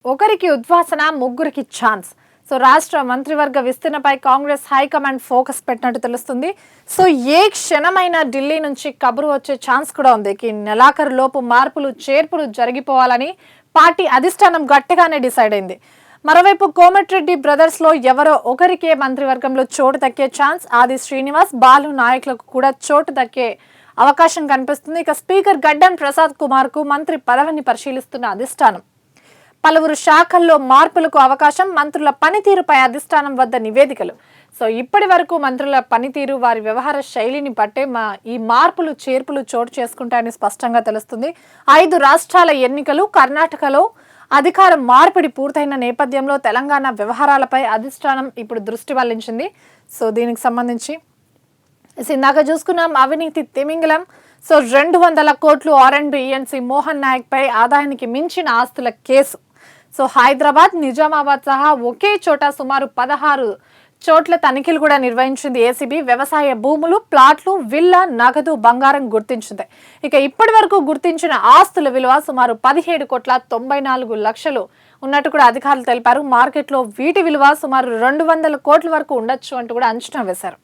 ఒకరికి ఉద్వాసన ముగ్గురికి ఛాన్స్. సో రాష్ట్ర మంత్రివర్గ విస్తరణపై కాంగ్రెస్ హైకమాండ్ ఫోకస్ పెట్టినట్టు తెలుస్తుంది. సో ఏ క్షణమైనా ఢిల్లీ నుంచి కబురు వచ్చే ఛాన్స్ కూడా ఉంది. నెలాఖరు లోపు మార్పులు చేర్పులు జరిగిపోవాలని పార్టీ అధిష్టానం గట్టిగానే డిసైడ్ అయింది. మరోవైపు కోమటిరెడ్డి బ్రదర్స్ లో ఎవరో ఒకరికే మంత్రివర్గంలో చోటు దక్కే ఛాన్స్. ఆది శ్రీనివాస్, బాలు నాయకులకు కూడా చోటు దక్కే అవకాశం కనిపిస్తుంది. ఇక స్పీకర్ గడ్డం ప్రసాద్ కుమార్ కు మంత్రి పదవిని పరిశీలిస్తున్న అధిష్టానం. పలువురు శాఖల్లో మార్పులకు అవకాశం. మంత్రుల పనితీరుపై అధిష్టానం వద్ద నివేదికలు. సో ఇప్పటి వరకు మంత్రుల పనితీరు, వారి వ్యవహార శైలిని బట్టే ఈ మార్పులు చేర్పులు చోటు చేసుకుంటాయని స్పష్టంగా తెలుస్తుంది. 5 రాష్ట్రాల ఎన్నికలు, కర్ణాటకలో అధికార మార్పిడి పూర్తయిన నేపథ్యంలో తెలంగాణ వ్యవహారాలపై అధిష్టానం ఇప్పుడు దృష్టి మళ్లించింది. సో దీనికి సంబంధించి ఇందాక చూసుకున్నాం అవినీతి తిమింగలం. సో 200 కోట్లు R&B ENC మోహన్ నాయక్ పై ఆదాయానికి మించిన ఆస్తుల కేసు. సో హైదరాబాద్, నిజామాబాద్ సహా ఒకే చోట సుమారు 16 చోట్ల తనిఖీలు కూడా నిర్వహించింది ఏసీబీ. వ్యవసాయ భూములు, ప్లాట్లు, విల్లా, నగదు, బంగారం గుర్తించింది. ఇక ఇప్పటి వరకు గుర్తించిన ఆస్తుల విలువ సుమారు 17,94,00,000 ఉన్నట్టు కూడా అధికారులు తెలిపారు. మార్కెట్లో వీటి విలువ సుమారు 200 కోట్ల వరకు ఉండొచ్చు అంటూ కూడా అంచనా వేశారు.